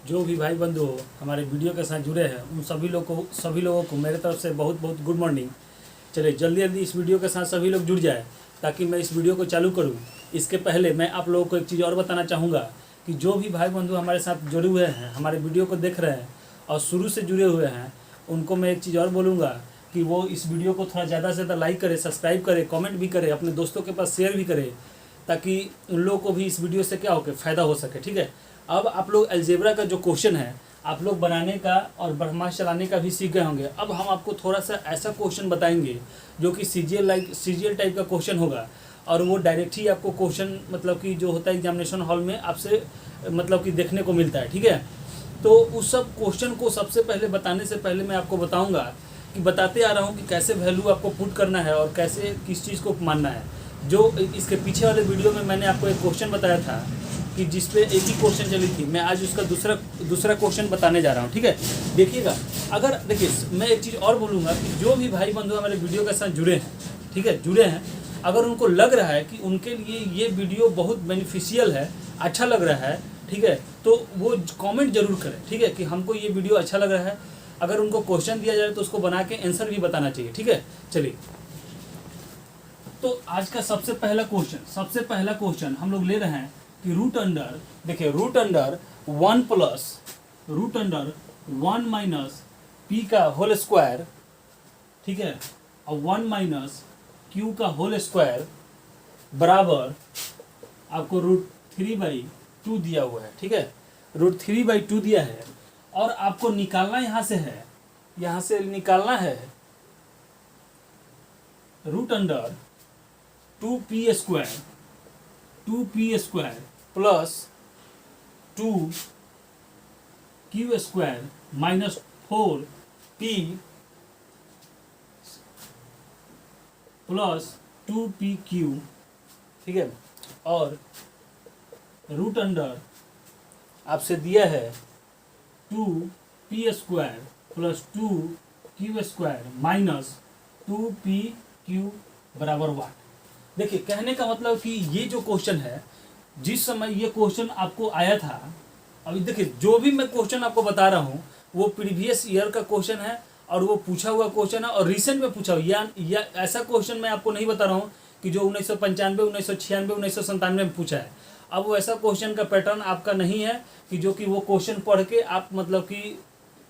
जो भी भाई बंधु हमारे वीडियो के साथ जुड़े हैं उन सभी लोगों को मेरे तरफ से बहुत बहुत गुड मॉर्निंग। चलिए जल्दी जल्दी इस वीडियो के साथ सभी लोग जुड़ जाए ताकि मैं इस वीडियो को चालू करूं। इसके पहले मैं आप लोगों को एक चीज़ और बताना चाहूँगा कि जो भी भाई बंधु हमारे साथ जुड़े हुए हैं, हमारे वीडियो को देख रहे हैं और शुरू से जुड़े हुए हैं, उनको मैं एक चीज़ और बोलूँगा कि वो इस वीडियो को थोड़ा ज़्यादा से ज़्यादा लाइक करें, सब्सक्राइब करें, कमेंट भी करें, अपने दोस्तों के पास शेयर भी करें ताकि उन लोगों को भी इस वीडियो से क्या हो के फ़ायदा हो सके। ठीक है, अब आप लोग अलजेब्रा का जो क्वेश्चन है आप लोग बनाने का और ब्रह्मास्त्र चलाने का भी सीख गए होंगे। अब हम आपको थोड़ा सा ऐसा क्वेश्चन बताएंगे जो कि सीजीएल टाइप का क्वेश्चन होगा और वो डायरेक्ट ही आपको क्वेश्चन मतलब कि जो होता है एग्जामिनेशन हॉल में आपसे मतलब कि देखने को मिलता है। ठीक है, तो उस सब क्वेश्चन को सबसे पहले बताने से पहले मैं आपको बताऊंगा कि बताते आ रहा हूँ कि कैसे वैल्यू आपको पुट करना है और कैसे किस चीज़ को मानना है। जो इसके पीछे वाले वीडियो में मैंने आपको एक क्वेश्चन बताया था कि जिस पे एक ही क्वेश्चन चली थी, मैं आज उसका दूसरा क्वेश्चन बताने जा रहा हूँ। ठीक है, देखिएगा। अगर देखिए मैं एक चीज़ और बोलूँगा कि जो भी भाई बंधु हमारे वीडियो के साथ जुड़े हैं, ठीक है, जुड़े हैं, अगर उनको लग रहा है कि उनके लिए ये वीडियो बहुत बेनिफिशियल है, अच्छा लग रहा है, ठीक है, तो वो कमेंट जरूर करें। ठीक है, कि हमको ये वीडियो अच्छा लग रहा है। अगर उनको क्वेश्चन दिया जाए तो उसको बना के आंसर भी बताना चाहिए। ठीक है, चलिए तो आज का सबसे पहला क्वेश्चन हम लोग ले रहे हैं कि रूट अंडर, देखिए रूट अंडर 1 माइनस पी का होल स्क्वायर, ठीक है, और 1 माइनस क्यू का होल स्क्वायर बराबर आपको √3/2 दिया हुआ है। ठीक है, √3/2 दिया है और आपको निकालना यहाँ से निकालना है root under 2p square plus 2q square minus 4p plus 2pq, ठीक है, और रूट अंडर आपसे दिया है 2p square plus 2q square minus 2pq बराबर 1। देखिए कहने का मतलब कि ये जो क्वेश्चन है, जिस समय ये क्वेश्चन आपको आया था, अभी देखिए जो भी मैं क्वेश्चन आपको बता रहा हूँ वो प्रीवियस ईयर का क्वेश्चन है और वो पूछा हुआ क्वेश्चन है और रिसेंट में पूछा हुआ या ऐसा क्वेश्चन मैं आपको नहीं बता रहा हूँ कि जो 1995, 1996, 1997 में पूछा है। अब वो ऐसा क्वेश्चन का पैटर्न आपका नहीं है कि जो कि वो क्वेश्चन पढ़ के आप मतलब कि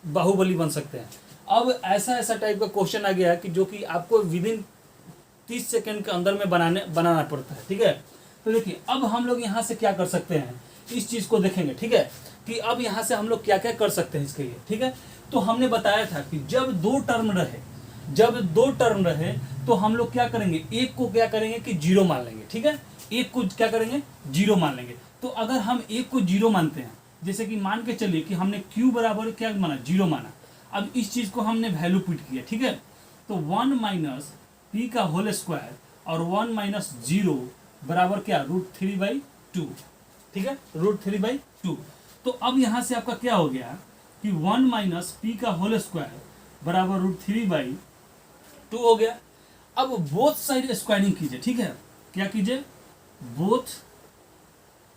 बाहुबली बन सकते हैं। अब ऐसा टाइप का क्वेश्चन आ गया है कि जो कि आपको विदिन 30 सेकेंड के अंदर में बनाना पड़ता है। ठीक है, तो देखिए अब हम लोग यहाँ से क्या कर सकते हैं, इस चीज़ को देखेंगे। ठीक है, कि अब यहाँ से हम लोग क्या क्या कर सकते हैं इसके लिए। ठीक है, तो हमने बताया था कि जब दो टर्म रहे तो हम लोग क्या करेंगे, एक को क्या करेंगे कि जीरो मान लेंगे। ठीक है, एक को क्या करेंगे, जीरो मान लेंगे। तो अगर हम एक को जीरो मानते हैं, जैसे कि मान के चलिए कि हमने q बराबर क्या माना, जीरो माना। अब इस चीज़ को हमने वैल्यू पुट किया। ठीक है, तो 1 माइनस p का होल स्क्वायर और 1 माइनस 0 बराबर क्या, √3/2। ठीक है, √3/2। तो अब यहाँ से आपका क्या हो गया कि 1 माइनस p का होल स्क्वायर बराबर √3/2 हो गया। अब बोथ साइड स्क्वायरिंग कीजिए। ठीक है, क्या कीजिए, बोथ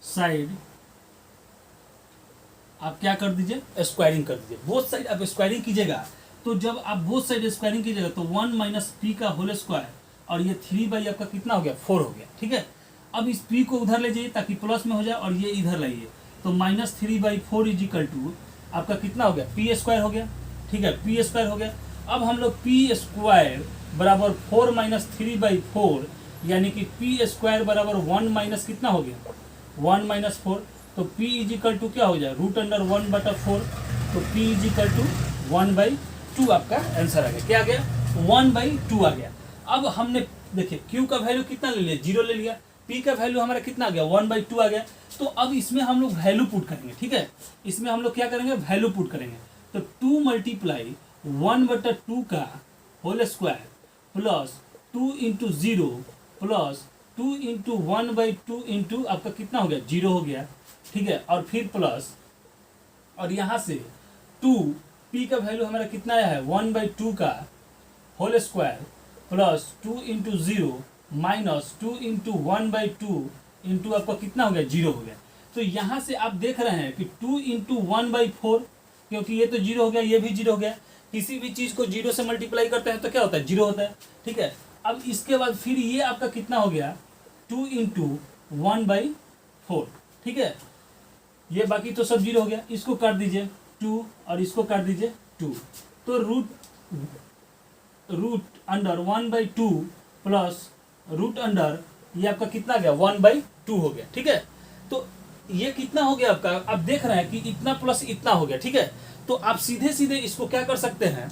साइड आप क्या कर दीजिए, स्क्वायरिंग कर दीजिए। बोथ साइड आप स्क्वायरिंग कीजिएगा तो जब आप बोथ साइड स्क्वायरिंग कीजिएगा तो 1 माइनस पी का होल स्क्वायर और ये 3 आपका कितना हो गया, 4 हो गया। ठीक है, अब इस p को उधर ले जाइए ताकि प्लस में हो जाए और ये इधर लाइए तो -3/4 इजिकल टू आपका कितना हो गया, p स्क्वायर हो गया। ठीक है, p स्क्वायर हो गया। अब हम लोग p स्क्वायर बराबर 4 माइनस 3/4 यानी कि p स्क्वायर बराबर 1 माइनस कितना हो गया, 1 माइनस 4। तो p इजिकल टू क्या हो जाए, √1/4। तो p इजिकल टू 1/2 आपका आंसर आ गया। क्या आ गया, 1/2 आ गया। अब हमने देखिए q का वैल्यू कितना ले लिया, 0 ले लिया। p का वैल्यू हमारा कितना आ गया, 1/2 आ गया। तो अब इसमें हम लोग वैल्यू पुट करेंगे। ठीक है, इसमें हम लोग क्या करेंगे, वैल्यू पुट करेंगे। तो 2 मल्टीप्लाई 1/2 का whole square plus 2 into 0 plus 2 into 1/2 into आपका कितना हो गया, 0 हो गया। ठीक है, और फिर प्लस और यहाँ से 2 p का वैल्यू हमारा कितना आया है, 1/2 का whole square plus 2 into 0 minus 2 into 1/2 into आपका कितना हो गया, 0 हो गया। तो यहाँ से आप देख रहे हैं कि 2 इंटू 1/4, क्योंकि ये तो 0 हो गया, ये भी 0 हो गया। किसी भी चीज़ को 0 से मल्टीप्लाई करते हैं तो क्या होता है, 0 होता है। ठीक है, अब इसके बाद फिर ये आपका कितना हो गया, 2 इंटू 1/4। ठीक है, ये बाकी तो सब 0 हो गया। इसको काट दीजिए 2 और इसको काट दीजिए 2, तो root under 1/2 plus root under ये आपका कितना गया, 1/2 हो गया। ठीक है, तो ये कितना हो गया आपका, आप देख रहे हैं कि इतना प्लस इतना हो गया। ठीक है, तो आप सीधे सीधे इसको क्या कर सकते हैं,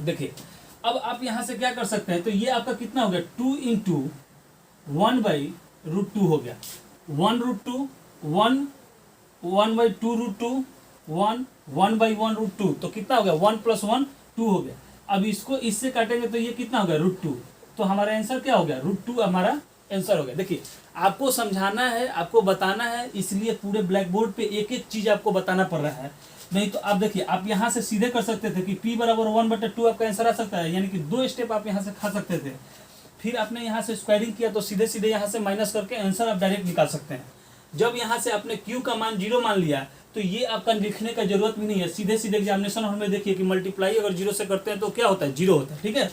देखिए अब आप यहां से क्या कर सकते हैं, तो ये आपका कितना हो गया, 2 इंटू 1/√2 हो गया। 1√2 1 1/2√2 1 1/1√2, तो कितना हो गया, 1 + 1 2 हो गया। अब इसको इससे काटेंगे तो ये कितना हो गया, √2, तो हमारा आंसर क्या हो गया, √2 हमारा आंसर हो गया। देखिए आपको समझाना है, आपको बताना है, इसलिए पूरे ब्लैक बोर्ड पे एक एक चीज आपको बताना पड़ रहा है। नहीं तो आप देखिए, आप यहाँ से सीधे कर सकते थे कि p = 1/2 आपका आंसर आ सकता है, यानी कि 2 स्टेप आप यहाँ से खा सकते थे। फिर आपने यहाँ से स्क्वायरिंग किया तो सीधे सीधे यहाँ से माइनस करके आंसर आप डायरेक्ट निकाल सकते हैं। जब यहाँ से आपने q का मान 0 मान लिया तो ये आपका लिखने का जरूरत भी नहीं है, सीधे सीधे एग्जामिनेशन हॉल में देखिए कि मल्टीप्लाई अगर 0 से करते हैं तो क्या होता है, 0 होता है। ठीक है,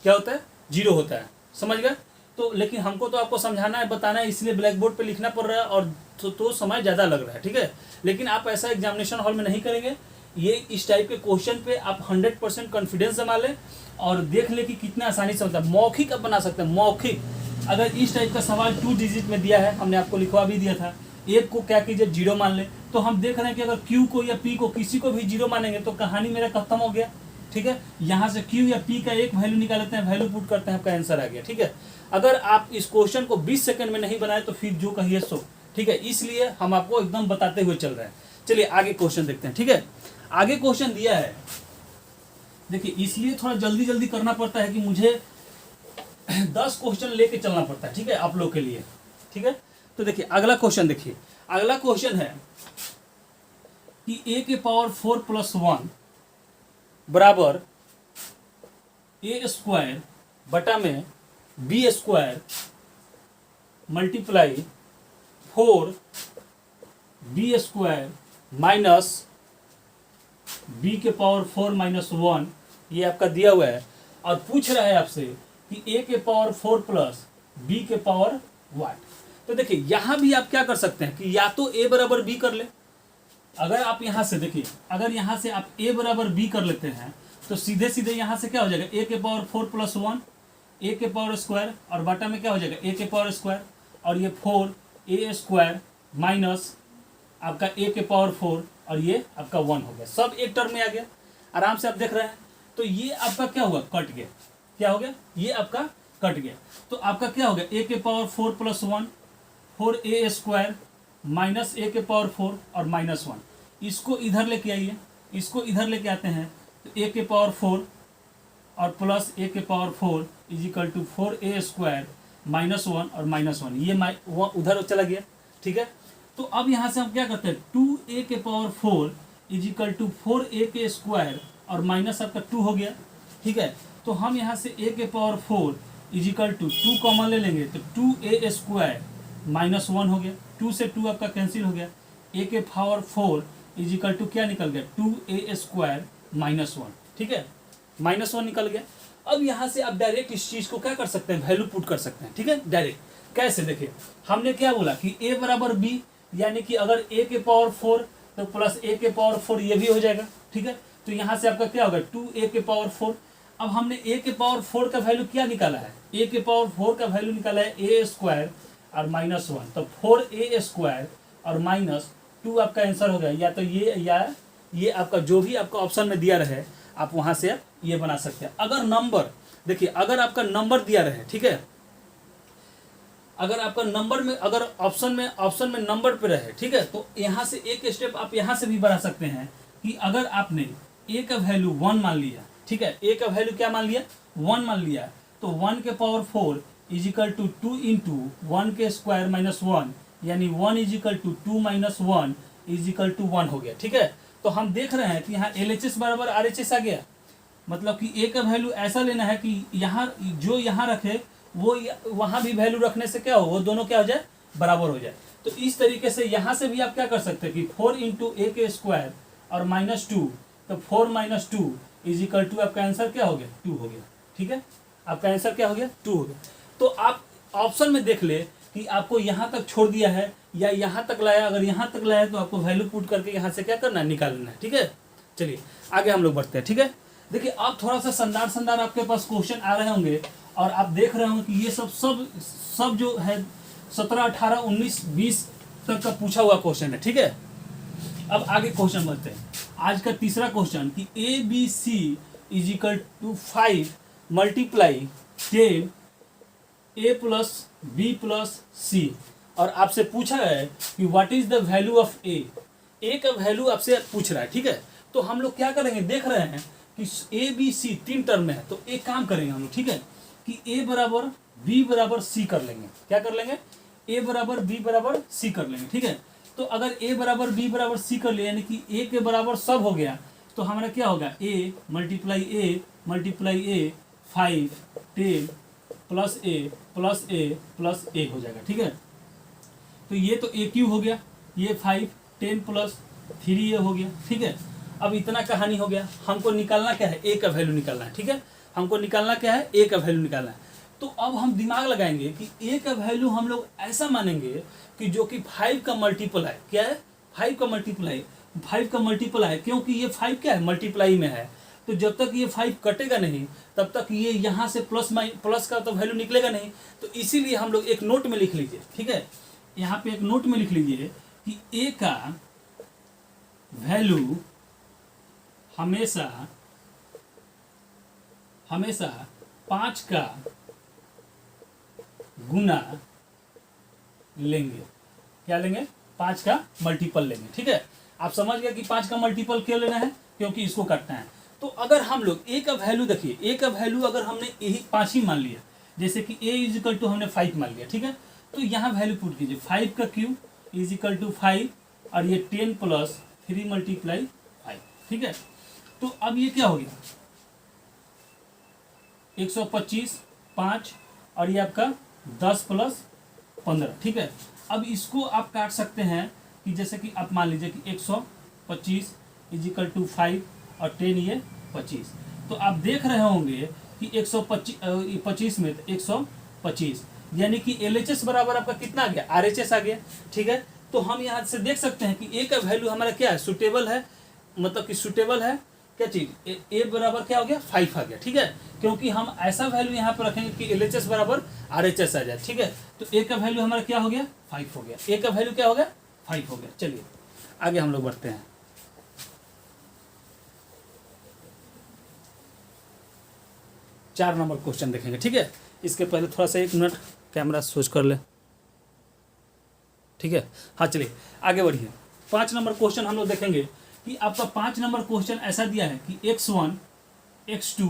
क्या होता है, 0 होता है, समझ गए। तो लेकिन हमको तो आपको समझाना है, बताना है, इसलिए ब्लैक बोर्ड पे लिखना पड़ रहा है और तो समय ज़्यादा लग रहा है। ठीक है, लेकिन आप ऐसा एग्जामिनेशन हॉल में नहीं करेंगे। ये इस टाइप के क्वेश्चन पे आप 100% कॉन्फिडेंस जमा लें और देख ले कि कितना आसानी से होता है। मौखिक आप बना सकते हैं, मौखिक। अगर इस टाइप का सवाल 2 डिजिट में दिया है, हमने आपको लिखवा भी दिया था, एक को क्या कीजिए 0 मान ले, तो हम देख रहे हैं कि अगर q को या p को किसी को भी 0 मानेंगे तो कहानी मेरा खत्म हो गया। ठीक है, यहाँ से q या p का एक वैल्यू निकाल लेते हैं, वैल्यू पुट करते हैं, आपका आंसर आ गया। ठीक है, अगर आप इस क्वेश्चन को 20 सेकंड में नहीं बनाए तो फिर जो कहिए सो। ठीक है, इसलिए हम आपको एकदम बताते हुए चल रहे हैं। चलिए आगे क्वेश्चन देखते हैं। ठीक है, आगे क्वेश्चन दिया है, देखिए इसलिए थोड़ा जल्दी जल्दी करना पड़ता है कि मुझे 10 क्वेश्चन लेके चलना पड़ता है। ठीक है, आप लोग के लिए। ठीक है, तो देखिए अगला क्वेश्चन, देखिए अगला क्वेश्चन है कि a⁴ + 1 बराबर a² बटा में b² multiply 4b² minus b⁴ - 1, ये आपका दिया हुआ है और पूछ रहा है आपसे कि a⁴ प्लस b⁴ वाट। तो देखिए यहाँ भी आप क्या कर सकते हैं कि या तो a = b कर ले। अगर आप यहाँ से देखिए, अगर यहाँ से आप a = b कर लेते हैं तो सीधे सीधे यहाँ से क्या हो जाएगा, a⁴ + 1 a² और बटा में क्या हो जाएगा, a² और ये 4a² माइनस आपका a⁴ और ये आपका 1 हो गया, सब एक टर्म में आ गया। आराम से आप देख रहे हैं, तो ये आपका क्या हुआ, कट गया। क्या हो गया, ये आपका कट गया। तो आपका क्या हो गया, a⁴ + 1 4a² माइनस a⁴ और -1, इसको इधर लेके आइए, इसको इधर लेके आते हैं तो a⁴ और प्लस a⁴ = 4a² -1 और -1, ये उधर चला गया। ठीक है, तो अब यहाँ से हम क्या करते हैं, 2a⁴ = 4a² और माइनस आपका 2 हो गया। ठीक है, तो हम यहाँ से a⁴ = 2 कॉमन ले लेंगे तो 2a² -1 हो गया, 2 से 2 आपका कैंसिल हो गया, a⁴ = क्या निकल गया, 2a² -1। ठीक है, -1 निकल गया। अब यहाँ से आप डायरेक्ट इस चीज़ को क्या कर सकते हैं, वैल्यू पुट कर सकते हैं। ठीक है, डायरेक्ट कैसे, देखिए हमने क्या बोला कि a = b, यानी कि अगर a⁴ तो प्लस a⁴ ये भी हो जाएगा। ठीक है, तो यहाँ से आपका क्या होगा, 2a⁴। अब हमने a⁴ का वैल्यू क्या निकाला है, a⁴ का वैल्यू निकाला है a² और -1, तो 4a² और -2 आपका आंसर हो गया। या तो ये या ये आपका जो भी आपका ऑप्शन में दिया रहे आप वहाँ से ये बना सकते हैं। अगर नंबर, देखिए अगर आपका नंबर दिया रहे, ठीक है, अगर आपका नंबर में, अगर ऑप्शन में नंबर पे रहे, ठीक है, तो यहाँ से एक स्टेप आप यहाँ से भी बढ़ा सकते हैं कि अगर आपने a का वैल्यू 1 मान लिया, ठीक है, a का वैल्यू क्या मान लिया, 1 मान लिया, तो 1⁴ = 2 इंटू 1² - 1, यानी 1 = 2 - 1 = 1 हो गया। ठीक है, तो हम देख रहे हैं कि यहाँ LHS = RHS आ गया, मतलब कि a का वैल्यू ऐसा लेना है कि यहाँ जो यहाँ रखे वो वहाँ भी वैल्यू रखने से क्या हो, वो दोनों क्या हो जाए, बराबर हो जाए। तो इस तरीके से यहाँ से भी आप क्या कर सकते हैं कि 4 इंटू ए के स्क्वायर और -2, तो 4 - 2 इज इक्वल टू आपका आंसर क्या हो गया 2 हो गया। ठीक है, आपका आंसर क्या हो गया 2 हो गया। तो आप ऑप्शन में देख ले कि आपको यहाँ तक छोड़ दिया है या यहाँ तक लाया। अगर यहाँ तक लाया तो आपको वैल्यू पुट करके यहाँ से क्या करना है, निकालना है। ठीक है, चलिए आगे हम लोग बढ़ते हैं। ठीक है, देखिए अब थोड़ा सा शानदार आपके पास क्वेश्चन आ रहे होंगे और आप देख रहे होंगे कि ये सब जो है 17, 18, 19, 20 तक का पूछा हुआ क्वेश्चन है। ठीक है, अब आगे क्वेश्चन बढ़ते हैं। आज का तीसरा क्वेश्चन कि ABC is equal to 5 multiply 10 A plus B plus C, और आपसे पूछा है कि what is the value of A का वैल्यू आपसे पूछ रहा है। ठीक है, तो हम लोग क्या करेंगे, देख रहे हैं कि ABC 3 टर्म में है, तो एक काम करेंगे हम लोग। ठीक है, कि A बराबर B बराबर C कर लेंगे। क्या कर लेंगे, A बराबर B बराबर C कर लेंगे। ठीक है, तो अगर A बराबर B बराबर C कर ले यानी कि A के बराबर सब हो गया, तो हमारा क्या होगा A multiply A 5 10 plus A plus A plus A हो जाएगा। ठीक है, तो ये तो A क्यू हो गया, ये 5 10 प्लस 3A हो गया। ठीक है, अब इतना कहानी हो गया। हमको निकालना क्या है, A का वैल्यू निकालना है। ठीक है, हमको निकालना क्या है, A का वैल्यू निकालना है। तो अब हम दिमाग लगाएंगे कि A का वैल्यू हम लोग ऐसा मानेंगे कि जो कि 5 का मल्टीपल है। क्या है, 5 का मल्टीपल है, क्योंकि ये 5 क्या है, मल्टीप्लाई में है। तो जब तक ये 5 कटेगा नहीं तब तक ये यहाँ से प्लस का तो वैल्यू निकलेगा नहीं। तो इसीलिए हम लोग एक नोट में लिख लीजिए। ठीक है, यहाँ पे एक नोट में लिख लीजिए कि A का वैल्यू हमेशा 5 का गुना लेंगे। क्या लेंगे, 5 का मल्टीपल लेंगे। ठीक है, आप समझ गए कि 5 का मल्टीपल क्यों लेना है, क्योंकि इसको काटना है। तो अगर हम लोग A का वैल्यू देखिए, A का वैल्यू अगर हमने यही 5 ही मान लिया, जैसे कि A इज इक्वल टू हमने 5 मान लिया। ठीक है, तो यहाँ वैल्यू पुट कीजिए 5 का क्यूब इज इक्वल टू 5 और ये 10 प्लस 3 मल्टीप्लाई 5। ठीक है, तो अब ये क्या हो गया 125 5 और ये आपका 10 प्लस 15। ठीक है, अब इसको आप काट सकते हैं कि जैसे कि आप मान लीजिए कि 125 इज इक्वल टू 5 और 10 ये 25। तो आप देख रहे होंगे कि 125 में 125 यानी कि LHS बराबर आपका कितना आ गया, RHS आ गया। ठीक है, तो हम यहाँ से देख सकते हैं कि A का वैल्यू हमारा क्या है, सुटेबल है, मतलब कि सुटेबल है क्या चीज, A बराबर क्या हो गया 5 आ गया। ठीक है, क्योंकि हम ऐसा वैल्यू यहाँ पर रखेंगे कि LHS बराबर RHS आ जाए। ठीक है, तो A का वैल्यू हमारा क्या हो गया 5 हो गया, A का वैल्यू क्या हो गया 5 हो गया। चलिए आगे हम लोग बढ़ते हैं। 4 नंबर क्वेश्चन देखेंगे। ठीक है, इसके पहले थोड़ा सा 1 मिनट कैमरा स्विच कर ले। ठीक है, हाँ चलिए आगे बढ़िए। 5 नंबर क्वेश्चन हम लोग देखेंगे कि आपका 5 नंबर क्वेश्चन ऐसा दिया है कि x1 x2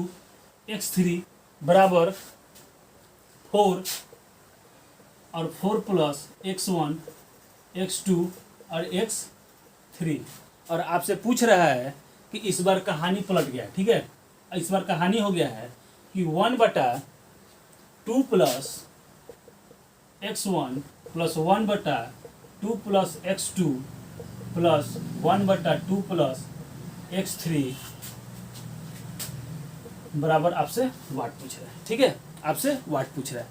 x3 बराबर 4 और 4 प्लस x1 x2 और x3, और आपसे पूछ रहा है कि इस बार कहानी पलट गया है। ठीक है, इस बार कहानी हो गया है कि 1/2 plus x1 plus 1/2 plus x2 plus 1/2 plus x3 बराबर आपसे वाट पूछ रहा है। ठीक है, आपसे वाट पूछ रहा है।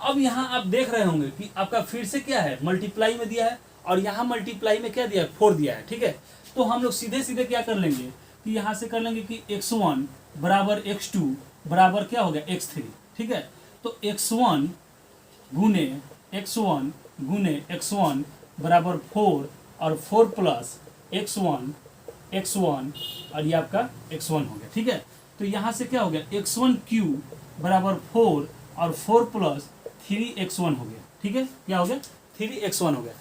अब यहाँ आप देख रहे होंगे कि आपका फिर से क्या है, मल्टीप्लाई में दिया है और यहाँ मल्टीप्लाई में क्या दिया है 4 दिया है। ठीक है, तो हम लोग सीधे सीधे क्या कर लेंगे कि यहाँ से कर लेंगे कि x1 बराबर x2 बराबर क्या हो गया x3। ठीक है, तो x1 गुने x1 बराबर 4 और 4 प्लस x1 और ये आपका x1 हो गया। ठीक है, तो यहाँ से क्या हो गया x1 क्यूब बराबर 4 और 4 प्लस 3x1 हो गया। ठीक है, क्या हो गया 3x1 हो गया।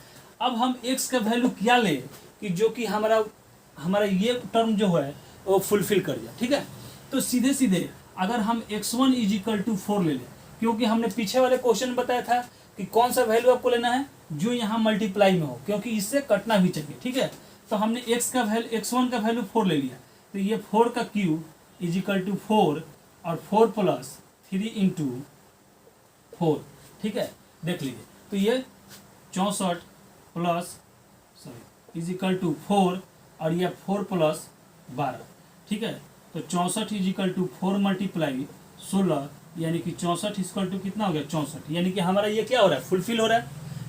अब हम x का वैल्यू क्या ले कि जो कि हमारा ये टर्म जो है वो फुलफिल कर जाए। ठीक है, तो सीधे सीधे अगर हम x1 इज इक्वल टू 4 ले लें, क्योंकि हमने पीछे वाले क्वेश्चन में बताया था कि कौन सा वैल्यू आपको लेना है जो यहाँ मल्टीप्लाई में हो, क्योंकि इससे कटना भी चाहिए। ठीक है, तो हमने x1 का वैल्यू 4 ले लिया, तो ये 4 का क्यूब इज इक्वल टू 4 और 4 प्लस 3 इंटू 4। ठीक है, देख लीजिए, तो ये 64 plus sorry is equal to 4 और यह 4 प्लस 12, ठीक है। तो 64 इज इक्वल टू 4 मल्टीप्लाई 16 यानी कि 64 इक्वल टू कितना हो गया 64, यानी कि हमारा ये क्या हो रहा है फुलफिल हो रहा है,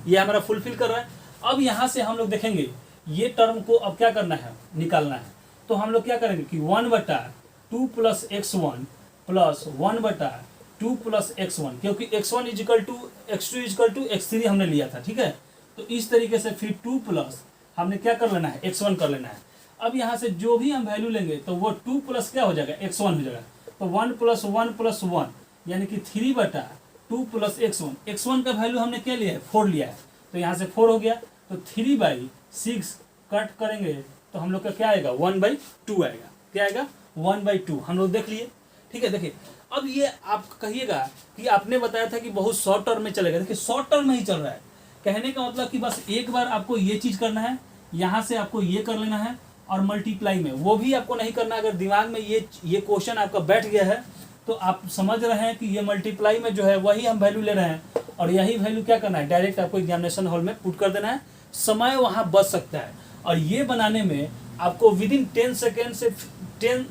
ये हमारा फुलफिल कर रहा है। अब यहाँ से हम लोग देखेंगे ये टर्म को अब क्या करना है निकालना है, तो हम लोग क्या करेंगे कि 1/2 plus x1 plus 1/2 plus x1, क्योंकि x1 is equal to x2 is equal to x3 हमने लिया था, ठीक है। तो इस तरीके से फिर 2 प्लस हमने क्या कर लेना है x1 कर लेना है। अब यहाँ से जो भी हम वैल्यू लेंगे तो वो 2 प्लस क्या हो जाएगा x1 हो जाएगा, तो 1 प्लस 1 प्लस 1 यानी कि 3/2 प्लस x1 का वैल्यू हमने क्या लिया है 4 लिया है, तो यहाँ से 4 हो गया, तो 3/6 कट करेंगे तो हम लोग का क्या आएगा 1/2 आएगा, क्या आएगा 1/2 हम लोग देख लिए, ठीक है। देखिए अब ये आप कहिएगा कि आपने बताया था कि बहुत शॉर्ट टर्म में चलेगा, देखिए शॉर्ट टर्म में ही चल रहा है, कहने का मतलब कि बस एक बार आपको ये चीज़ करना है, यहाँ से आपको ये कर लेना है और मल्टीप्लाई में वो भी आपको नहीं करना। अगर दिमाग में ये क्वेश्चन आपका बैठ गया है तो आप समझ रहे हैं कि ये मल्टीप्लाई में जो है वही हम वैल्यू ले रहे हैं और यही वैल्यू क्या करना है डायरेक्ट आपको एग्जामिनेशन हॉल में पुट कर देना है, समय वहाँ बच सकता है। और ये बनाने में आपको विदिन 10 सेकेंड से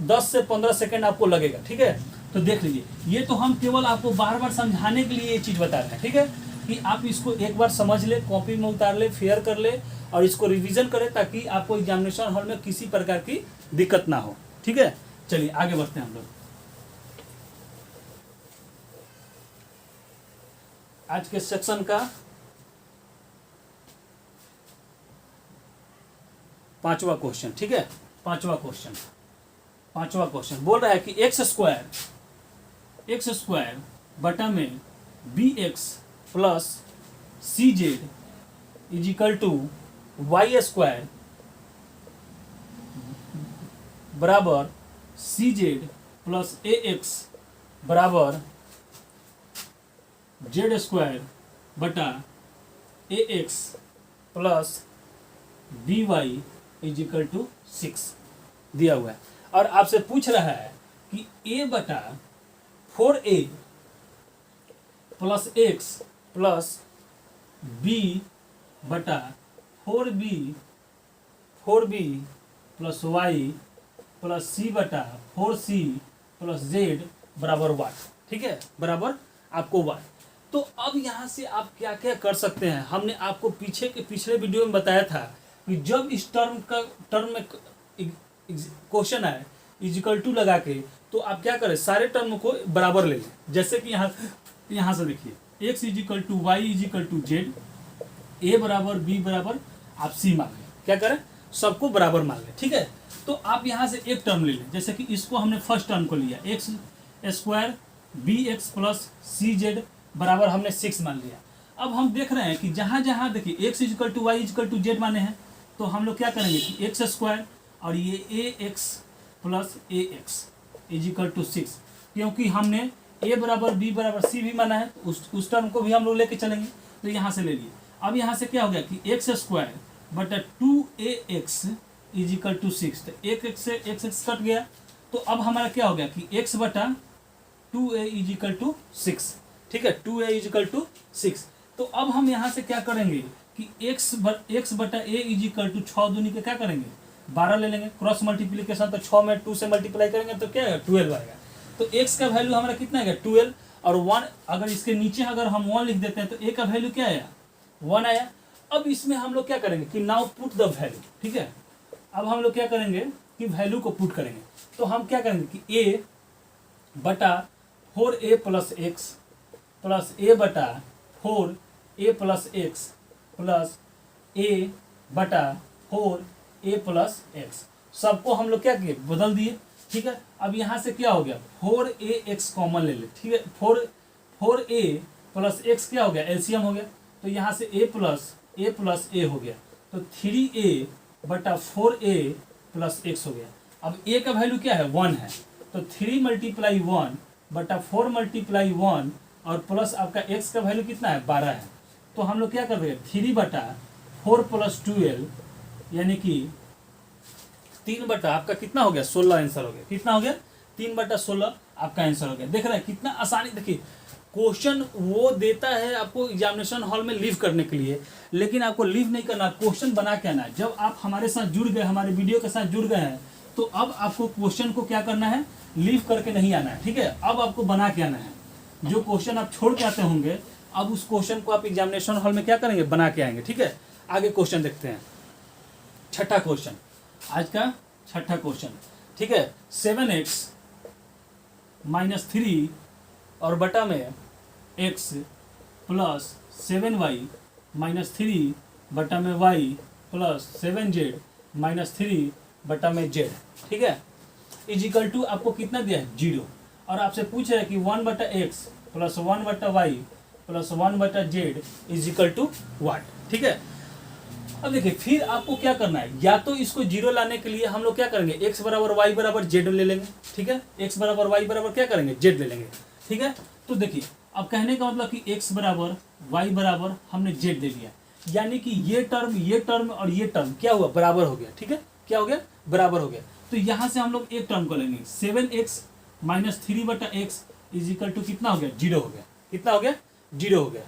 10 से 15 सेकेंड आपको लगेगा, ठीक है। तो देख लीजिए ये तो हम केवल आपको बार बार समझाने के लिए ये चीज़ बता रहे हैं, ठीक है, कि आप इसको एक बार समझ ले, कॉपी में उतार ले, फेयर कर ले और इसको रिवीजन करें ताकि आपको एग्जामिनेशन हॉल में किसी प्रकार की दिक्कत ना हो, ठीक है। चलिए आगे बढ़ते हैं हम लोग। आज के सेक्शन का 5वां क्वेश्चन, ठीक है। 5वां क्वेश्चन बोल रहा है कि एक्स स्क्वायर बटा में bx plus C Z equal to Y square बराबर C Z plus A X बराबर जेड स्क्वायर बटा A X plus B Y is equal to 6 दिया हुआ है और आपसे पूछ रहा है कि a बटा 4a plus x plus b बटा 4b plus y plus c बटा 4c प्लस z बराबर y, ठीक है, बराबर आपको y। तो अब यहाँ से आप क्या क्या कर सकते हैं, हमने आपको पिछले वीडियो में बताया था कि जब इस टर्म में क्वेश्चन आए इजिकल टू लगा के तो आप क्या करें सारे टर्म को बराबर ले लें। जैसे कि यहाँ से देखिए x is equal to Y is equal to Z, A बराबर बी बराबर आप सी मान लें, क्या करें सबको बराबर मान लें, ठीक है। तो आप यहाँ से एक टर्म ले लें, जैसे कि इसको हमने फर्स्ट टर्म को लिया X square B X plus C Z बराबर हमने 6 मान लिया। अब हम देख रहे हैं कि जहाँ जहाँ देखिए x is equal to Y is equal to z माने हैं तो हम लोग क्या करेंगे कि एक्स स्क्वायर और ये A X plus A X equal to 6, क्योंकि हमने ए बराबर बी बराबर सी भी माना है तो उस टर्म को भी हम लोग लेके चलेंगे, तो यहाँ से ले लिए। अब यहाँ से क्या हो गया कि एक्स स्क्वायर बटा 2ax इजिकल टू 6, तो एक एक्स से एक्स कट गया, तो अब हमारा क्या हो गया कि x बटा 2a इजिकल टू 6, ठीक है, 2a इजिकल टू 6। तो अब हम यहाँ से क्या करेंगे कि x बटा a इजिकल टू 6 दूनी के क्या करेंगे 12 ले लेंगे, क्रॉस मल्टीप्लीकेशन तो 6 में 2 से मल्टीप्लाई करेंगे तो क्या आएगा 12 आएगा। तो x का वैल्यू हमारा कितना आएगा 12 और 1, अगर इसके नीचे अगर हम 1 लिख देते हैं तो a का वैल्यू क्या आया 1 आया। अब इसमें हम लोग क्या करेंगे कि नाउ पुट द वैल्यू, ठीक है। अब हम लोग क्या करेंगे कि वैल्यू को पुट करेंगे, तो हम क्या करेंगे कि a बटा 4a plus x plus a बटा 4a plus x plus a बटा 4a प्लस एक्स, सबको हम लोग क्या किए बदल दिए, ठीक है। अब यहाँ से क्या हो गया 4ax कॉमन ले ले, ठीक है, 4a प्लस एक्स क्या हो गया एलसीएम हो गया, तो यहाँ से a प्लस a हो गया, तो 3a बटा 4a प्लस एक्स हो गया। अब a का वैल्यू क्या है 1 है, तो 3 मल्टीप्लाई 1 बटा 4 मल्टीप्लाई 1 और प्लस आपका x का वैल्यू कितना है 12 है, तो हम लोग क्या कर रहे हैं 3 बटा 4 प्लस 12 यानी कि 3 बटा आपका कितना हो गया 16 आंसर हो गया, कितना हो गया 3 बटा 16 आपका आंसर हो गया। देख रहे हैं कितना आसानी, देखिए क्वेश्चन वो देता है आपको एग्जामिनेशन हॉल में लीव करने के लिए, लेकिन आपको लीव नहीं करना, क्वेश्चन बना के आना है। जब आप हमारे साथ जुड़ गए, हमारे वीडियो के साथ जुड़ गए हैं, तो अब आपको क्वेश्चन को क्या करना है, लीव करके नहीं आना है, ठीक है। अब आपको बना के आना है। जो क्वेश्चन आप छोड़ के आते होंगे, अब उस क्वेश्चन को आप एग्जामिनेशन हॉल में क्या करेंगे, बना के आएंगे, ठीक है। आगे क्वेश्चन देखते हैं, छठा क्वेश्चन, आज का छठा क्वेश्चन, ठीक है। 7x - 3 और बटा में x प्लस 7y - 3 बटा में y प्लस 7z - 3 बटा में z, ठीक है, इज इक्वल टू आपको कितना दिया है, 0। और आपसे पूछ रहा है कि 1/x plus 1/y plus 1/z is equal to what, ठीक है। अब देखिए फिर आपको क्या करना है, या तो इसको 0 लाने के लिए हम लोग क्या करेंगे, x बराबर y बराबर z ले लेंगे, ठीक है। x बराबर y बराबर क्या करेंगे, z ले लेंगे, ठीक है। तो देखिए अब कहने का मतलब कि x बराबर y बराबर हमने z ले लिया, यानी कि ये टर्म और ये टर्म क्या हुआ, बराबर हो गया, ठीक है। क्या हो गया, बराबर हो गया। तो यहाँ से हम लोग एक टर्म को लेंगे, 7x - 3/x is equal to कितना हो गया, 0 हो गया। कितना हो गया, 0 हो गया,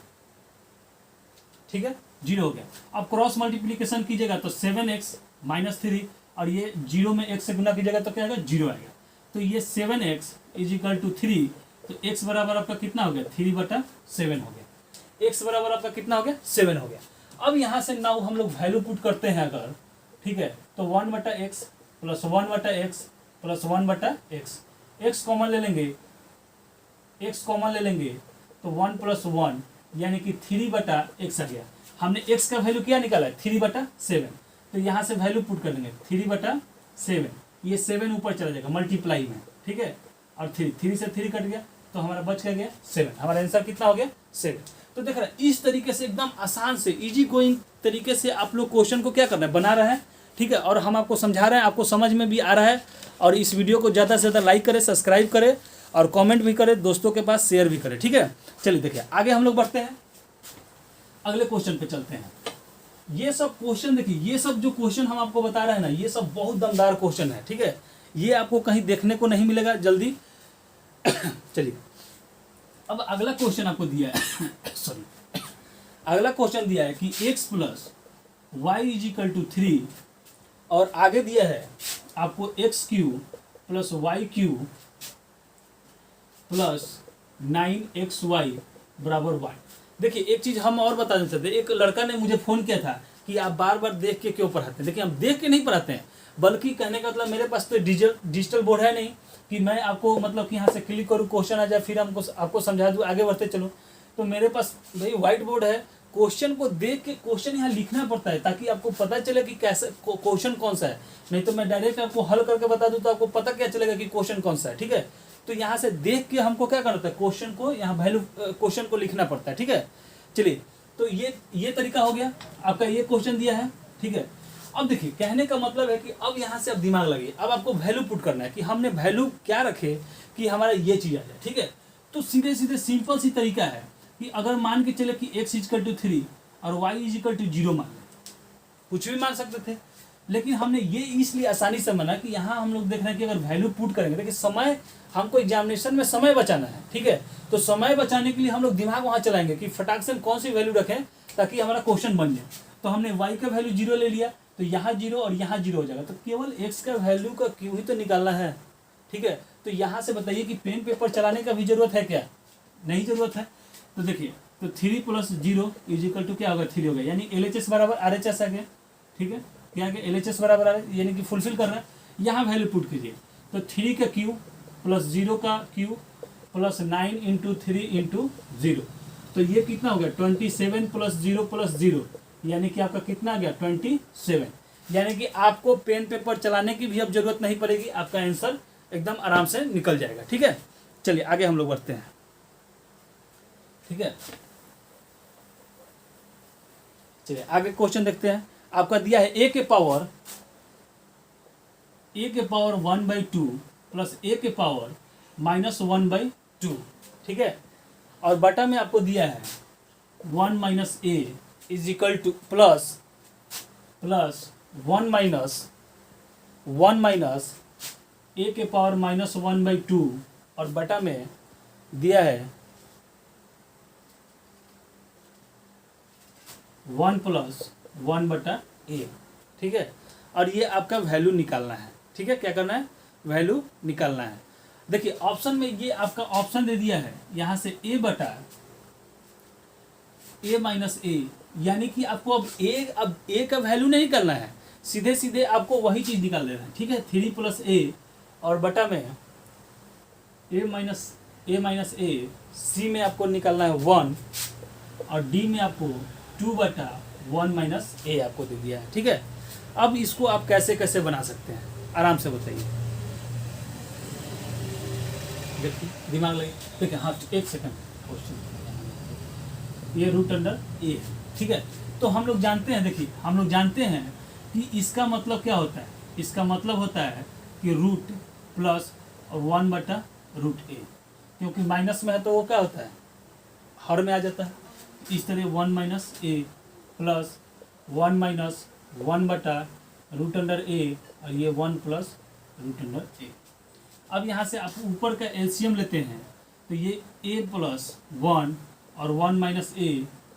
ठीक है, 0 हो गया। अब क्रॉस मल्टीप्लीकेशन कीजिएगा तो 7x - 3 और ये 0 में x से गुना कीजिएगा तो क्या आएगा, 0 आएगा। तो ये 7x इज इक्वल टू 3, तो x बराबर आपका कितना हो गया, 3/7 हो गया। x बराबर आपका कितना हो गया, 7 हो गया। अब यहाँ से नाउ हम लोग वैल्यू पुट करते हैं अगर, ठीक है, तो 1/x plus 1/x plus 1/x, x common ले लेंगे, x कॉमन ले लेंगे तो 1 + 1 यानी कि 3/x आ गया। हमने x का वैल्यू क्या निकाला है, 3/7, तो यहाँ से वैल्यू पुट कर लेंगे 3/7, ये 7 ऊपर चला जाएगा मल्टीप्लाई में, ठीक है, और 3 से 3 कट गया तो हमारा बच गया 7। हमारा आंसर कितना हो गया, 7। तो देख रहे हैं इस तरीके से एकदम आसान से इजी गोइंग तरीके से आप लोग क्वेश्चन को क्या करना है, बना रहे हैं, ठीक है। और हम आपको समझा रहे हैं, आपको समझ में भी आ रहा है। और इस वीडियो को ज़्यादा से ज़्यादा लाइक करें, सब्सक्राइब करें और कमेंट भी करें, दोस्तों के पास शेयर भी करें, ठीक है। चलिए देखिए आगे हम लोग बढ़ते हैं, अगले क्वेश्चन पे चलते हैं। ये सब क्वेश्चन देखिए, ये सब जो क्वेश्चन हम आपको बता रहे हैं ना, ये सब बहुत दमदार क्वेश्चन है, ठीक है। ये आपको कहीं देखने को नहीं मिलेगा जल्दी। चलिए अब अगला क्वेश्चन आपको दिया है सॉरी, अगला क्वेश्चन दिया है कि x plus y is equal to 3 और आगे दिया है आपको x³ plus y³ plus 9xy बराबर y। देखिए एक चीज़ हम और बता देते थे, एक लड़का ने मुझे फ़ोन किया था कि आप बार बार देख के क्यों पढ़ाते हैं। देखिए हम देख के नहीं पढ़ाते हैं, बल्कि कहने का मतलब मेरे पास तो डिजिटल बोर्ड है नहीं कि मैं आपको मतलब कि यहाँ से क्लिक करूँ, क्वेश्चन आ जाए, फिर हमको आपको समझा दूँ, आगे बढ़ते चलो। तो मेरे पास भाई व्हाइट बोर्ड है, क्वेश्चन को देख के क्वेश्चन यहाँ लिखना पड़ता है ताकि आपको पता चले कि कैसे क्वेश्चन कौन सा है। नहीं तो मैं डायरेक्ट आपको हल करके बता दूँ तो आपको पता क्या चलेगा कि क्वेश्चन कौन सा है, ठीक है। तो यहाँ से देख के हमको क्या करना होता है, क्वेश्चन को यहाँ वैल्यू क्वेश्चन को लिखना पड़ता है, ठीक है। चलिए तो ये तरीका हो गया आपका, ये क्वेश्चन दिया है, ठीक है। अब देखिए कहने का मतलब है कि अब यहाँ से अब दिमाग लगे, अब आपको वैल्यू पुट करना है कि हमने वैल्यू क्या रखे कि हमारा ये चीज़ आ जाए, ठीक है। तो सीधे सीधे सिंपल सी तरीका है कि अगर मान के चले कि x = 3 और y = 0 मान लें, कुछ भी मान सकते थे, लेकिन हमने ये इसलिए आसानी से माना कि यहाँ हम लोग देख रहे हैं कि अगर वैल्यू पुट करेंगे, देखिए समय हमको एग्जामिनेशन में समय बचाना है, ठीक है। तो समय बचाने के लिए हम लोग दिमाग वहाँ चलाएंगे कि फटाक से कौन सी वैल्यू रखें ताकि हमारा क्वेश्चन बन जाए। तो हमने y का वैल्यू 0 ले लिया, तो यहाँ 0 और यहाँ 0 हो जाएगा, तो केवल x का वैल्यू का क्यों ही तो निकालना है, ठीक है। तो यहाँ से बताइए कि पेन पेपर चलाने का भी जरूरत है क्या, नहीं जरूरत है। तो देखिए तो 3 + 0 = क्या होगा, 3 हो गया, यानी LHS बराबर RHS आ गया, ठीक है। क्या आ गया, LHS बराबर आ गया, यानी कि फुलफिल कर रहा है। यहाँ वैल्यू पुट कीजिए, तो 3 का क्यू प्लस 0 का क्यू प्लस 9 × 3 × 0, तो ये कितना हो गया, 27 + 0 + 0, यानी कि आपका कितना आ गया, 27। यानी कि आपको पेन पेपर चलाने की भी अब जरूरत नहीं पड़ेगी, आपका आंसर एकदम आराम से निकल जाएगा, ठीक है। चलिए आगे हम लोग बढ़ते हैं, ठीक है। चलिए आगे क्वेश्चन देखते हैं। आपका दिया है a के पावर 1/2 प्लस a के पावर -1/2, ठीक है। और बटा में आपको दिया है 1 - a = प्लस 1 a के पावर -1/2 और बटा में दिया है 1 प्लस 1 बटा ए, ठीक है। और ये आपका वैल्यू निकालना है, ठीक है। क्या करना है, वैल्यू निकालना है। देखिए ऑप्शन में ये आपका ऑप्शन दे दिया है यहाँ से a बटा a माइनस ए, यानी कि आपको अब a का वैल्यू नहीं करना है, सीधे सीधे आपको वही चीज़ निकाल देना है, ठीक है। 3 प्लस a और बटा में a माइनस ए, c में आपको निकालना है 1 और d में आपको 2 बटा 1 माइनस ए आपको दे दिया है, ठीक है। अब इसको आप कैसे कैसे बना सकते हैं, आराम से बताइए, देखिए दिमाग लगे। देखिए हाँ, एक सेकंड, क्वेश्चन ये रूट अंडर ए, ठीक है। तो हम लोग जानते हैं, देखिए हम लोग जानते हैं कि इसका मतलब क्या होता है, इसका मतलब होता है कि रूट प्लस और 1 बटा रूट ए, क्योंकि माइनस में है तो वो क्या होता है, हर में आ जाता है। इस तरह 1 माइनस ए प्लस 1 माइनस 1 बटा रूट अंडर ए, और ये 1 प्लस रूट अंडर ए। अब यहाँ से आप ऊपर का एलसीएम लेते हैं तो ये a प्लस 1 और 1 माइनस ए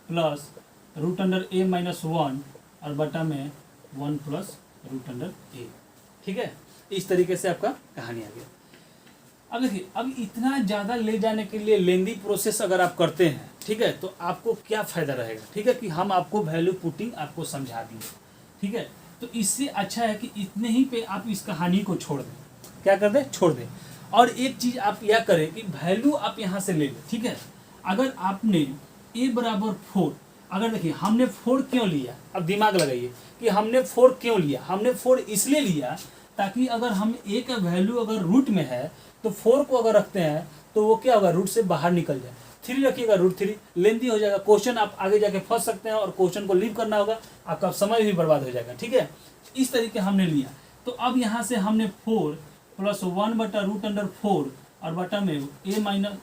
प्लस रूट अंडर ए माइनस 1 और बटा में 1 प्लस रूट अंडर ए, ठीक है। इस तरीके से आपका कहानी आ गया। अब देखिए, अब इतना ज़्यादा ले जाने के लिए लेंदी प्रोसेस अगर आप करते हैं, ठीक है, तो आपको क्या फ़ायदा रहेगा, ठीक है, कि हम आपको वैल्यू पुटिंग आपको समझा दिए, ठीक है। तो इससे अच्छा है कि इतने ही पे आप इस कहानी को छोड़ दें, क्या कर दें, छोड़ दें। और एक चीज़ आप यह करें कि वैल्यू आप यहाँ से ले लें, ठीक है। अगर आपने a बराबर 4, अगर देखिए हमने 4 क्यों लिया, अब दिमाग लगाइए कि हमने 4 क्यों लिया। हमने 4 इसलिए लिया ताकि अगर हम a का वैल्यू अगर रूट में है तो 4 को अगर रखते हैं तो वो क्या होगा, रूट से बाहर निकल जाए। 3 रखिएगा, रूट 3 लेंदी हो जाएगा, क्वेश्चन आप आगे जाके फंस सकते हैं और क्वेश्चन को लीव करना होगा, आपका समय भी बर्बाद हो जाएगा, ठीक है। इस तरीके हमने लिया। तो अब यहाँ से हमने 4 प्लस 1 बटा रूट अंडर 4 और बटा में a माइनस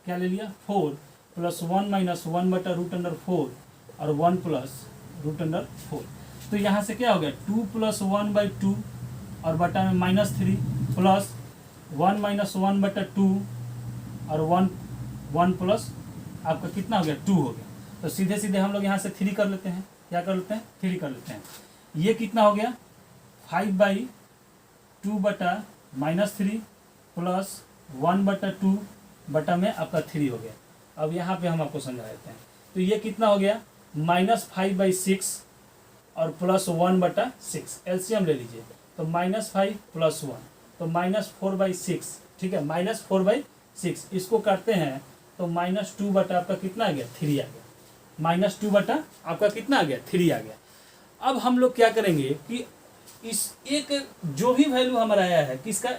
क्या ले लिया, 4 प्लस 1 माइनस 1 बटा रूट अंडर 4 और 1 प्लस रूट अंडर 4। तो यहाँ से क्या हो गया, 2 प्लस 1 बाई 2 और बटा में माइनस 3 प्लस 1 माइनस 1 बटा 2 और 1 प्लस आपका कितना हो गया, 2 हो गया। तो सीधे सीधे हम लोग यहाँ से 3 कर लेते हैं, क्या कर लेते हैं, 3 कर लेते हैं। ये कितना हो गया, 5 बाई 2 बटा माइनस 3 प्लस 1 बटा 2 बटा में आपका 3 हो गया। अब यहाँ पे हम आपको समझा देते हैं। तो ये कितना हो गया, -5 बाई 6 और प्लस 1 बटा 6, एलसीएम ले लीजिए। तो -5 प्लस 1 तो -4 बाई 6, ठीक है, -4 बाई 6 इसको करते हैं तो -2 बटा आपका कितना आ गया, 3 आ गया। -2 बटा आपका कितना आ गया, 3 आ गया। अब हम लोग क्या करेंगे कि इस एक जो भी वैल्यू हमारा आया है किसका,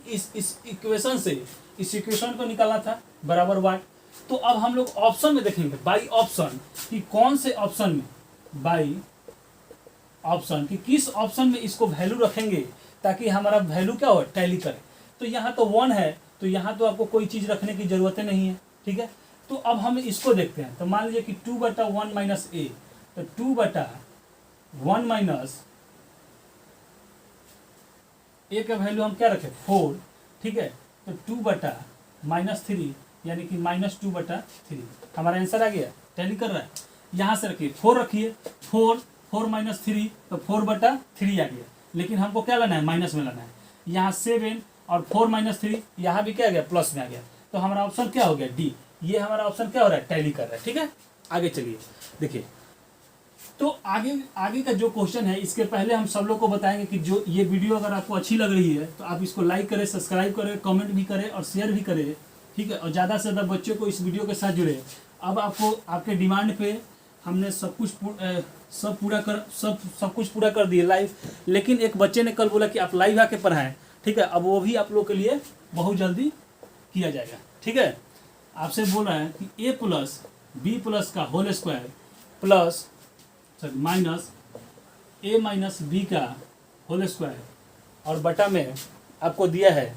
इस इक्वेशन से इस इक्वेशन को निकालना था बराबर वाट। तो अब हम लोग ऑप्शन में देखेंगे, बाई ऑप्शन, कि कौन से ऑप्शन में, बाई ऑप्शन कि किस ऑप्शन में इसको वैल्यू रखेंगे ताकि हमारा वैल्यू क्या हो, टैली करे। तो यहाँ तो 1 है, तो यहाँ तो आपको कोई चीज़ रखने की ज़रूरत नहीं है, ठीक है। तो अब हम इसको देखते हैं। तो मान लीजिए कि 2 बटा 1 माइनस ए, तो 2 बटा 1 माइनस ए का वैल्यू हम क्या रखें, 4, ठीक है। तो 2 बटा -3 यानी कि -2 बटा 3 हमारा आंसर आ गया, टैली कर रहा है। यहाँ से रखिए 4 रखिए, 4 माइनस 3 तो 4 बटा 3 आ गया, लेकिन हमको क्या लाना है, माइनस में लाना है। यहाँ 7 और 4 माइनस 3 यहाँ भी क्या आ गया, प्लस में आ गया। तो हमारा ऑप्शन क्या हो गया, डी। ये हमारा ऑप्शन क्या हो रहा है, टैली कर रहा है, ठीक है। आगे चलिए देखिए। तो आगे का जो क्वेश्चन है, इसके पहले हम सब लोग को बताएंगे कि जो ये वीडियो अगर आपको अच्छी लग रही है तो आप इसको लाइक करें, सब्सक्राइब करें, कमेंट भी करें और शेयर भी करें, ठीक है। और ज़्यादा से ज़्यादा बच्चों को इस वीडियो के साथ जुड़े। अब आपको आपके डिमांड पे हमने सब कुछ पूरा कर दिए लाइव, लेकिन एक बच्चे ने कल बोला कि आप लाइव आके पढ़ाएं, ठीक है। अब वो भी आप लोग के लिए बहुत जल्दी किया जाएगा, ठीक है। आपसे बोल रहा है कि a प्लस बी प्लस का whole square plus minus a minus b का होल स्क्वायर और बटा में आपको दिया है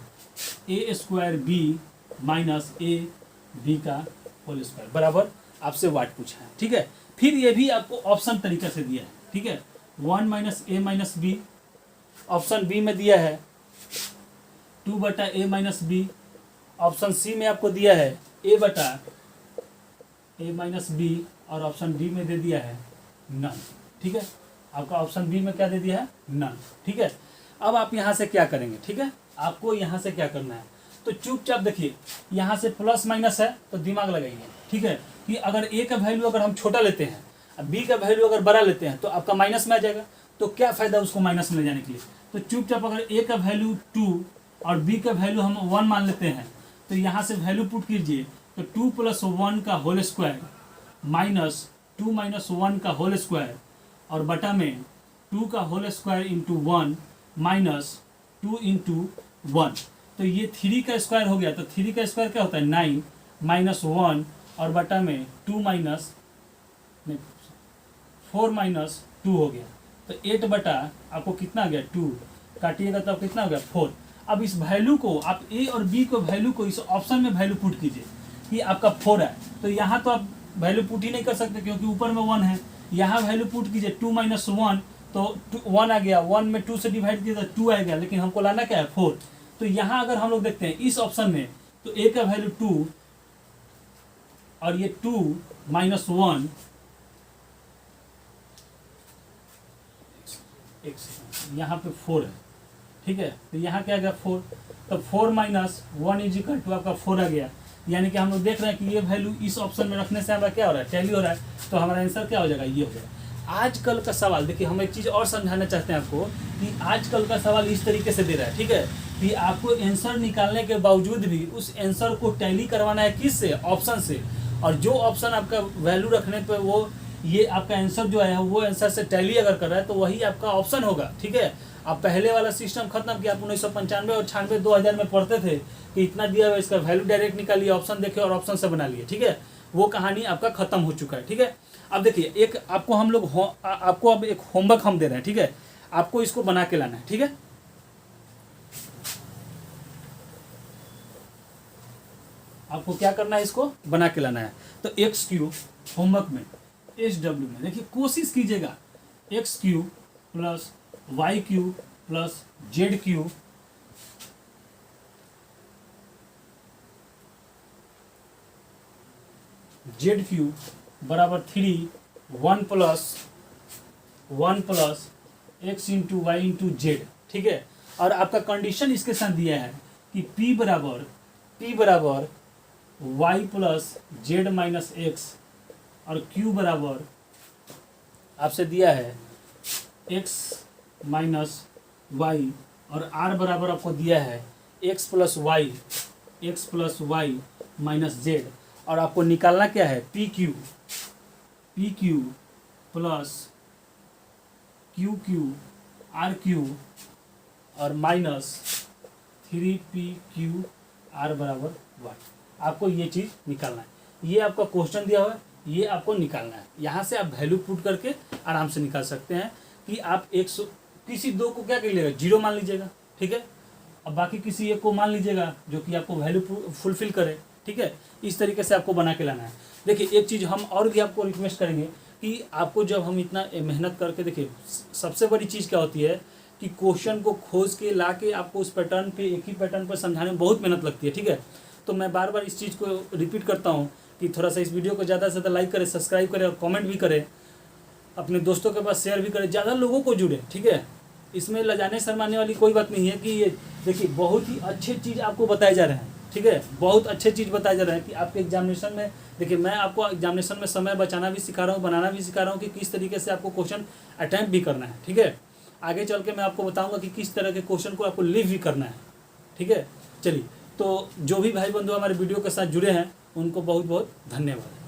a square b minus a b का होल स्क्वायर बराबर आपसे वाट पूछा है, ठीक है। फिर ये भी आपको ऑप्शन तरीके से दिया है, ठीक है। 1 माइनस ए माइनस बी, ऑप्शन बी में दिया है 2 बटा ए माइनस बी, ऑप्शन सी में आपको दिया है a बटा ए माइनस बी, और ऑप्शन डी में दे दिया है नन। ठीक है, आपका ऑप्शन बी में क्या दे दिया है, नन। ठीक है, अब आप यहाँ से क्या करेंगे, ठीक है, आपको यहाँ से क्या करना है, तो चुपचाप देखिए यहाँ से प्लस माइनस है तो दिमाग लगाइए, ठीक है, कि अगर ए का वैल्यू अगर हम छोटा लेते हैं, अब बी का वैल्यू अगर बड़ा लेते हैं तो आपका माइनस में आ जाएगा, तो क्या फायदा उसको माइनस में ले जाने के लिए। तो चुपचाप अगर ए का वैल्यू 2 और बी का वैल्यू हम 1 मान लेते हैं, तो यहाँ से वैल्यू पुट कीजिए, तो 2 + 1 का होल स्क्वायर माइनस 2 - 1 का होल स्क्वायर, और बटा में 2 का whole square into 1 minus 2 into 1, तो ये 3 का स्क्वायर हो गया, तो 3 का स्क्वायर क्या होता है 9 माइनस 1, और बटा में 4 माइनस 2 हो गया, तो 8 बटा आपको कितना आ गया 2, काटिएगा तो कितना हो गया 4। अब इस वैल्यू को आप ए और बी को वैल्यू को इस ऑप्शन में वैल्यू पुट कीजिए कि आपका 4 है, तो यहाँ तो आप वैल्यू पुट ही नहीं कर सकते क्योंकि ऊपर में 1 है, यहाँ वैल्यू पुट कीजिए 2 - 1, तो 1 आ गया, 1 में 2 से डिवाइड किया तो 2 आएगा, लेकिन हमको लाना क्या है 4। तो यहाँ अगर हम लोग देखते हैं इस ऑप्शन में, तो ए का वैल्यू 2 और ये 2 - 1, यहाँ पे 4 है, ठीक है, तो यहाँ क्या आ गया 4, तो 4 - 1 = आपका 4 आ गया, यानी कि हम लोग देख रहे हैं कि ये वैल्यू इस ऑप्शन में रखने से हमारा क्या हो रहा है, टैली हो रहा है, तो हमारा आंसर क्या हो जाएगा, ये हो जाएगा। आजकल का सवाल देखिए, हम एक चीज़ और समझाना चाहते हैं आपको कि आजकल का सवाल इस तरीके से दे रहा है, ठीक है, कि आपको आंसर निकालने के बावजूद भी उस आंसर को टैली करवाना है किस से, ऑप्शन से, और जो ऑप्शन आपका वैल्यू रखने पे वो ये आपका आंसर जो है वो आंसर से टैली अगर कर रहा है तो वही आपका ऑप्शन होगा, ठीक है। आप पहले वाला सिस्टम खत्म किया, आप 1995 और 96 2000 में पढ़ते थे कि इतना दिया हुआ इसका वैल्यू डायरेक्ट निकालिए, ऑप्शन देखिए और ऑप्शन से बना लिए, ठीक है, वो कहानी आपका खत्म हो चुका है, ठीक है। अब देखिए एक आपको हम लोग आपको अब एक होमवर्क हम दे रहे हैं, ठीक है, आपको इसको बना के लाना है, ठीक है। आपको क्या करना है, इसको बना के लाना है। तो x³ होमवर्क में SW में देखिए कोशिश कीजिएगा, x³ + y³ + z³ z³ बराबर 3 1 + x × y × z, ठीक है। और आपका कंडीशन इसके साथ दिया है कि p बराबर y + z - x, और q बराबर आपसे दिया है x - y, और r बराबर आपको दिया है x + y - z, और आपको निकालना क्या है PQ + QQ RQ और माइनस 3PQR = y। आपको ये चीज़ निकालना है, ये आपका क्वेश्चन दिया हुआ है, ये आपको निकालना है। यहाँ से आप वैल्यू पुट करके आराम से निकाल सकते हैं कि आप किसी दो को क्या कर लीजिएगा 0 मान लीजिएगा, ठीक है, अब बाकी किसी एक को मान लीजिएगा जो कि आपको वैल्यू फुलफिल करे, ठीक है। इस तरीके से आपको बना के लाना है। देखिए एक चीज़ हम और भी आपको रिक्वेस्ट करेंगे कि आपको जब हम इतना मेहनत करके, देखिए सबसे बड़ी चीज़ क्या होती है कि क्वेश्चन को खोज के ला के आपको उस पैटर्न पे, एक ही पैटर्न पर समझाने में बहुत मेहनत लगती है, ठीक है। तो मैं बार बार इस चीज़ को रिपीट करता हूँ कि थोड़ा सा इस वीडियो को ज़्यादा से ज़्यादा लाइक करें, सब्सक्राइब करें और कमेंट भी करें, अपने दोस्तों के पास शेयर भी करें, ज़्यादा लोगों को जुड़े, ठीक है। इसमें लजाने शर्माने वाली कोई बात नहीं है कि ये देखिए बहुत ही अच्छे चीज़ आपको बताए जा रहे हैं, ठीक है, बहुत अच्छे चीज़ बताए जा रहे हैं कि आपके एग्जामिनेशन में, देखिए मैं आपको एग्जामिनेशन में समय बचाना भी सिखा रहा हूँ, बनाना भी सिखा रहा हूँ कि किस तरीके से आपको क्वेश्चन अटैम्प्ट भी करना है, ठीक है। आगे चल के मैं आपको बताऊँगा कि किस तरह के क्वेश्चन को आपको लीव भी करना है, ठीक है। चलिए, तो जो भी भाई बंधु हमारे वीडियो के साथ जुड़े हैं उनको बहुत बहुत धन्यवाद।